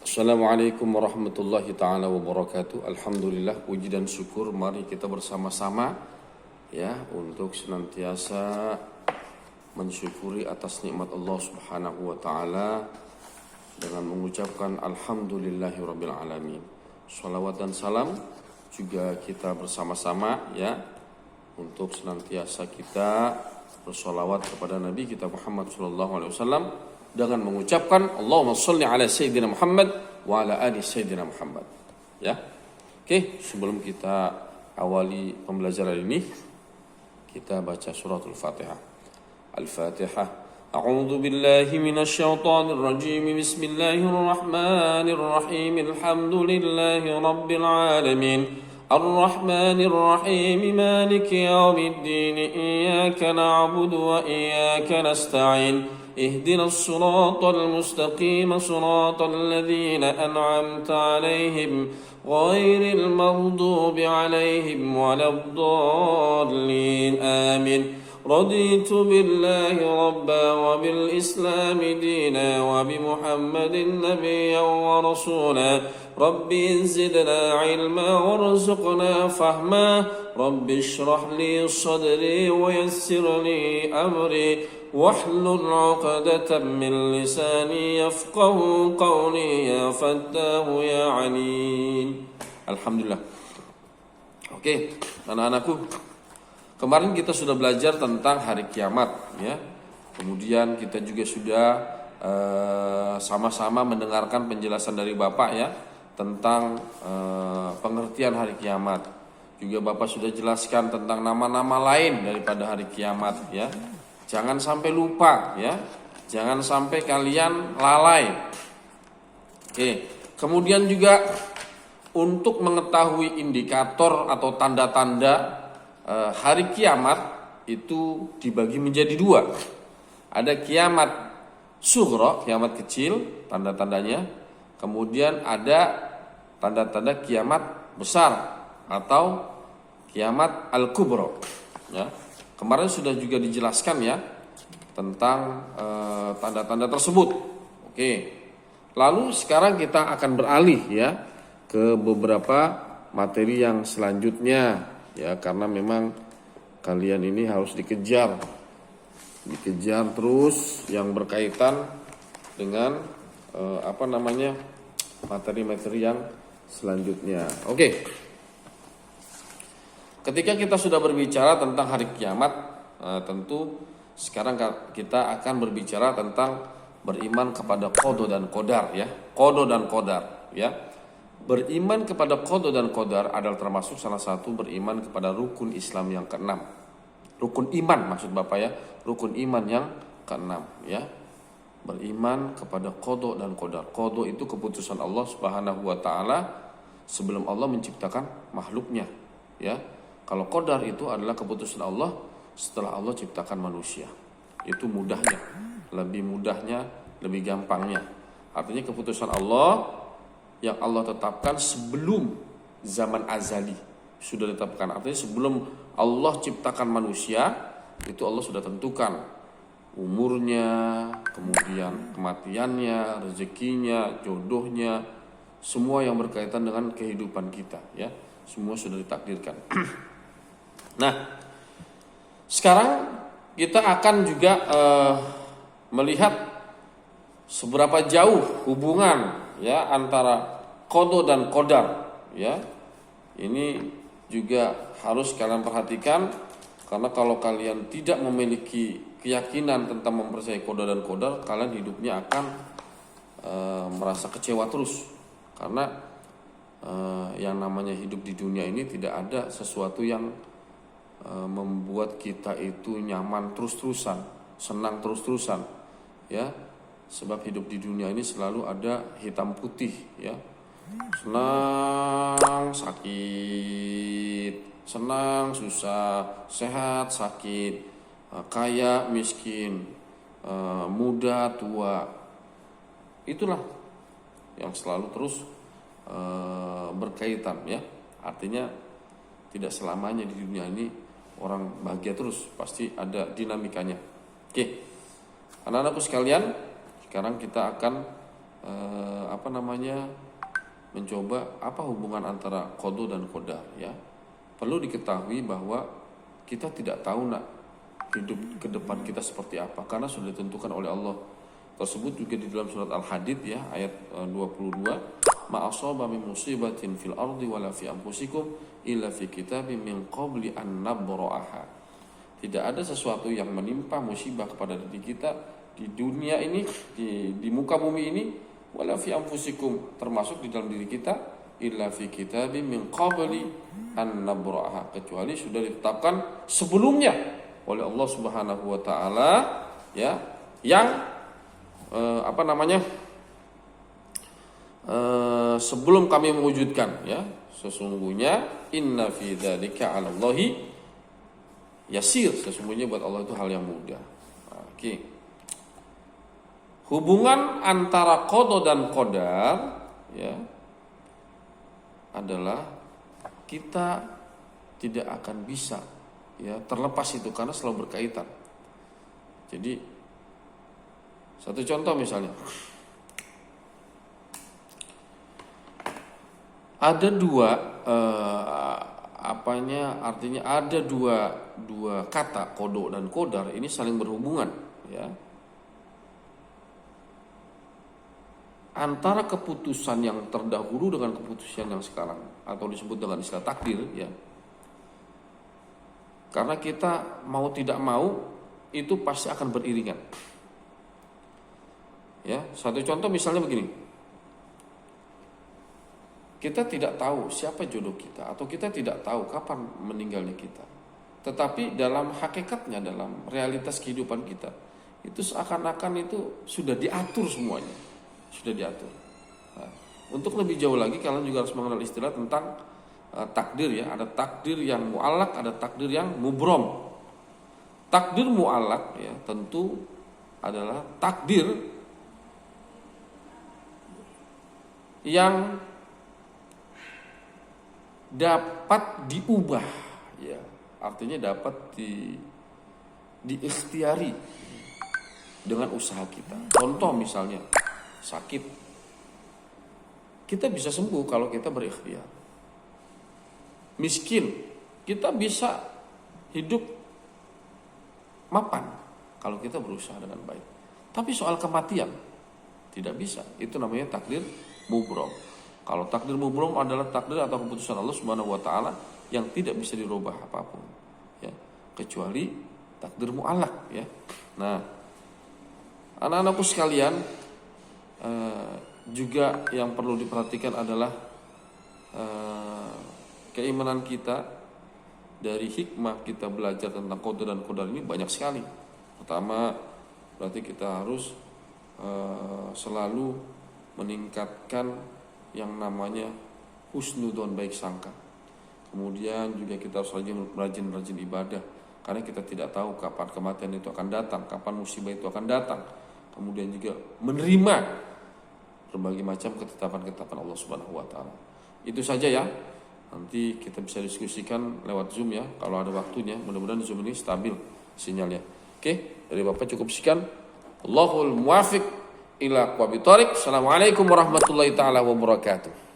Assalamualaikum warahmatullahi ta'ala wabarakatuh. Alhamdulillah, puji dan syukur mari kita bersama-sama ya untuk senantiasa mensyukuri atas nikmat Allah Subhanahu wa taala dengan mengucapkan alhamdulillahirabbil alamin. Shalawat dan salam juga kita bersama-sama ya untuk senantiasa kita bersolawat kepada Nabi kita Muhammad sallallahu alaihi wasallam dengan mengucapkan Allahumma sholli ala Sayyidina Muhammad wa ala ali Sayyidina Muhammad. Ya. Oke, sebelum kita awali pembelajaran ini, kita baca suratul Fatihah. Al-Fatihah. A'udzu billahi minasy syaithanir rajim. Bismillahir rahmanir rahim. Alhamdulillahi rabbil alamin. Ar-Rahmanir Rahim. Maliki yaumiddin. Iyyaka na'budu wa iyyaka nasta'in. اهدنا الصراط المستقيم صراط الذين أنعمت عليهم غير المغضوب عليهم ولا الضالين آمين رضيت بالله ربا وبالإسلام دينا وبمحمد نبيا ورسولا ربي زدنا علما وارزقنا فهما رب اشرح لي صدري ويسر لي أمري واحلل عقدة من لساني يفقه قولي يا فتاه يا عليم. Alhamdulillah. Oke, anak-anakku, kemarin kita sudah belajar tentang hari kiamat ya. Kemudian kita juga sudah sama-sama mendengarkan penjelasan dari Bapak ya tentang pengertian hari kiamat. Juga Bapak sudah jelaskan tentang nama-nama lain daripada hari kiamat ya. Jangan sampai lupa ya. Jangan sampai kalian lalai. Oke. Kemudian juga untuk mengetahui indikator atau tanda-tanda hari kiamat itu dibagi menjadi dua. Ada kiamat sughra, kiamat kecil, tanda-tandanya. Kemudian ada tanda-tanda kiamat besar atau kiamat al-kubra ya. Kemarin sudah juga dijelaskan ya tentang tanda-tanda tersebut. Oke. Lalu sekarang kita akan beralih ya ke beberapa materi yang selanjutnya ya, karena memang kalian ini harus dikejar terus yang berkaitan dengan materi-materi yang selanjutnya. Oke. Ketika kita sudah berbicara tentang hari kiamat, tentu sekarang kita akan berbicara tentang beriman kepada qada dan qadar ya. Qada dan qadar ya. Beriman kepada qada dan qadar adalah termasuk salah satu beriman kepada rukun Islam yang keenam. Rukun iman maksud Bapak ya, rukun iman yang keenam ya. Beriman kepada qada dan qadar. Qada itu keputusan Allah Subhanahu wa taala sebelum Allah menciptakan makhluknya ya. Kalau qadar itu adalah keputusan Allah setelah Allah ciptakan manusia. Itu mudahnya, lebih gampangnya. Artinya keputusan Allah yang Allah tetapkan sebelum zaman azali sudah ditetapkan. Artinya sebelum Allah ciptakan manusia, itu Allah sudah tentukan umurnya, kemudian kematiannya, rezekinya, jodohnya, semua yang berkaitan dengan kehidupan kita ya. Semua sudah ditakdirkan. Nah, sekarang kita akan juga melihat seberapa jauh hubungan ya antara qada dan qadar ya. Ini juga harus kalian perhatikan, karena kalau kalian tidak memiliki keyakinan tentang mempercayai qada dan qadar, kalian hidupnya akan merasa kecewa terus, karena yang namanya hidup di dunia ini tidak ada sesuatu yang membuat kita itu nyaman terus-terusan, senang terus-terusan ya. Sebab hidup di dunia ini selalu ada hitam putih ya. Senang, sakit, senang, susah, sehat, sakit, kaya, miskin, muda, tua. Itulah yang selalu terus berkaitan ya. Artinya tidak selamanya di dunia ini orang bahagia terus, pasti ada dinamikanya. Oke. Anak-anakku sekalian, sekarang kita akan mencoba apa hubungan antara qada dan qadar ya. Perlu diketahui bahwa kita tidak tahu nak hidup ke depan kita seperti apa karena sudah ditentukan oleh Allah. Tersebut juga di dalam surat Al-Hadid ya ayat 22, ma asaba min musibatin fil ardi wala fi anfusikum illa fi kitabim min qabli an nabra'aha. Tidak ada sesuatu yang menimpa musibah kepada diri kita di dunia ini, di muka bumi ini, wala fi anfusikum, termasuk di dalam diri kita, illa fi kitabim min qabli an nabra'aha, kecuali sudah ditetapkan sebelumnya oleh Allah Subhanahu wa taala ya, yang sebelum kami mewujudkan ya, sesungguhnya inna fi dzalika 'ala Allahi yasir, sesungguhnya buat Allah itu hal yang mudah. Oke. Hubungan antara qada dan qadar ya adalah kita tidak akan bisa ya terlepas itu karena selalu berkaitan. Jadi satu contoh misalnya, ada artinya ada dua kata qada dan qadar ini saling berhubungan ya. Antara keputusan yang terdahulu dengan keputusan yang sekarang atau disebut dengan istilah takdir ya. Karena kita mau tidak mau itu pasti akan beriringan. Ya, satu contoh misalnya begini. Kita tidak tahu siapa jodoh kita atau kita tidak tahu kapan meninggalnya kita. Tetapi dalam hakikatnya, dalam realitas kehidupan kita, itu seakan-akan itu sudah diatur semuanya. Sudah diatur. Nah, untuk lebih jauh lagi kalian juga harus mengenal istilah tentang takdir ya. Ada takdir yang mu'allaq, ada takdir yang mubrom. Takdir mu'allaq ya tentu adalah takdir yang dapat diubah ya, artinya dapat diikhtiari dengan usaha kita. Contoh misalnya sakit, kita bisa sembuh kalau kita berikhtiar. Miskin, kita bisa hidup mapan kalau kita berusaha dengan baik. Tapi soal kematian tidak bisa, itu namanya takdir mubrom. Kalau takdir mubrom adalah takdir atau keputusan Allah Subhanahu wa taala yang tidak bisa dirubah apapun ya, kecuali takdir mu'allaq ya. Nah, anak-anakku sekalian, juga yang perlu diperhatikan adalah keimanan kita. Dari hikmah kita belajar tentang qada dan qadar ini banyak sekali. Pertama, berarti kita harus selalu meningkatkan yang namanya husnudzon, baik sangka. Kemudian juga kita harus rajin ibadah karena kita tidak tahu kapan kematian itu akan datang, kapan musibah itu akan datang. Kemudian juga menerima berbagai macam ketetapan-ketetapan Allah Subhanahu wa taala. Itu saja ya. Nanti kita bisa diskusikan lewat Zoom ya kalau ada waktunya. Mudah-mudahan Zoom ini stabil sinyalnya. Oke, dari Bapak cukup sekian. Allahul muwafiq ila aqwamit thoriq. Assalamualaikum warahmatullahi taala wabarakatuh.